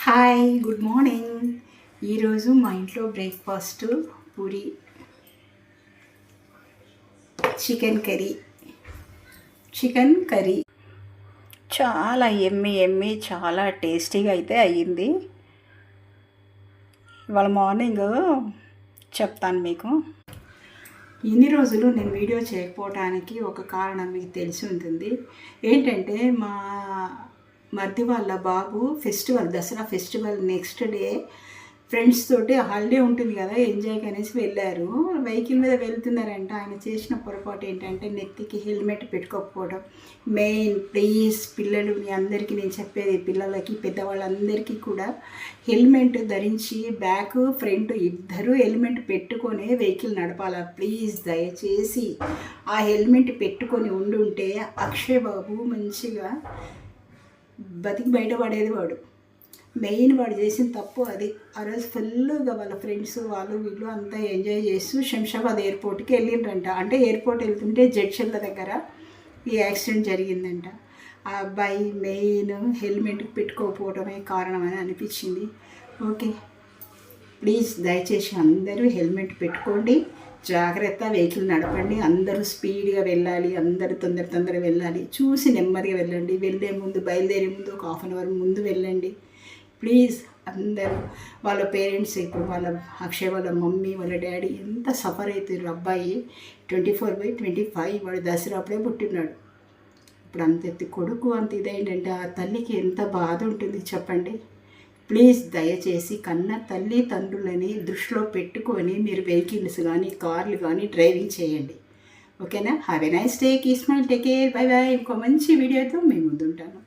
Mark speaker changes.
Speaker 1: Hi, good morning. ఈరోజు మా ఇంట్లో బ్రేక్ఫాస్ట్ పూరి, చికెన్ కర్రీ చాలా ఎమ్మి చాలా టేస్టీగా అయితే అయ్యింది. ఇవాళ మార్నింగ్ చెప్తాను మీకు. ఇన్ని రోజులు నేను వీడియో చేయకపోవడానికి ఒక కారణం మీకు తెలిసి ఉంటుంది. ఏంటంటే మా మరిది వాళ్ళ బాబు Dasara festival next day friends తోటి హాలిడే ఉంటుంది కదా, ఎంజాయ్కి అనేసి వెళ్ళారు. వెహికల్ మీద వెళ్తున్నారంట. ఆయన చేసిన పొరపాటు ఏంటంటే నెత్తికి హెల్మెట్ పెట్టుకోకపోవడం. మెయిన్ ప్లీజ్ పిల్లలు, మీ అందరికీ నేను చెప్పేది, పిల్లలకి పెద్దవాళ్ళందరికీ కూడా హెల్మెట్ ధరించి బ్యాక్ ఫ్రంట్ ఇద్దరు హెల్మెట్ పెట్టుకొని వెహికల్ నడపాలా. ప్లీజ్ దయచేసి ఆ హెల్మెట్ పెట్టుకొని ఉండుంటే అక్షయ్ బాబు మంచిగా బతికి బయటపడేది. మెయిన్ వాడు చేసిన తప్పు అది. ఆ రోజు ఫుల్గా వాళ్ళ ఫ్రెండ్స్ వాళ్ళు వీళ్ళు అంతా ఎంజాయ్ చేస్తూ శంషాబాద్ ఎయిర్పోర్ట్కి వెళ్ళిండ్రంట. అంటే ఎయిర్పోర్ట్ వెళ్తుంటే జడ్చర్ల దగ్గర ఈ యాక్సిడెంట్ జరిగిందంట. ఆ అబ్బాయి మెయిన్ హెల్మెట్ పెట్టుకోకపోవడమే కారణమని అనిపించింది. ఓకే, ప్లీజ్ దయచేసి అందరూ హెల్మెట్ పెట్టుకోండి, జాగ్రత్త వెహికల్ నడపండి. అందరూ స్పీడ్గా వెళ్ళాలి, అందరూ తొందరగా వెళ్ళాలి. చూసి నెమ్మదిగా వెళ్ళండి. బయలుదేరే ముందు ఒక హాఫ్ అన్ అవర్ ముందు వెళ్ళండి ప్లీజ్. అందరూ వాళ్ళ పేరెంట్స్, ఇప్పుడు వాళ్ళ అక్షయ్ వాళ్ళ మమ్మీ వాళ్ళ డాడీ ఎంత సఫర్ అవుతారు. అబ్బాయి 24/25 వాడు దసరా అప్పుడే పుట్టినాడు. ఇప్పుడు అంత కొడుకు అంత ఇదేంటంటే ఆ తల్లికి ఎంత బాధ ఉంటుంది చెప్పండి. ప్లీజ్ దయచేసి కన్న తల్లి తండ్రులని దృష్టిలో పెట్టుకొని మీరు వెహికల్స్ కానీ కార్లు కానీ డ్రైవింగ్ చేయండి. ఓకేనా? Have a nice day. Keep smile, take care, by. ఇంకో మంచి వీడియోతో మీ ముందుంటాను.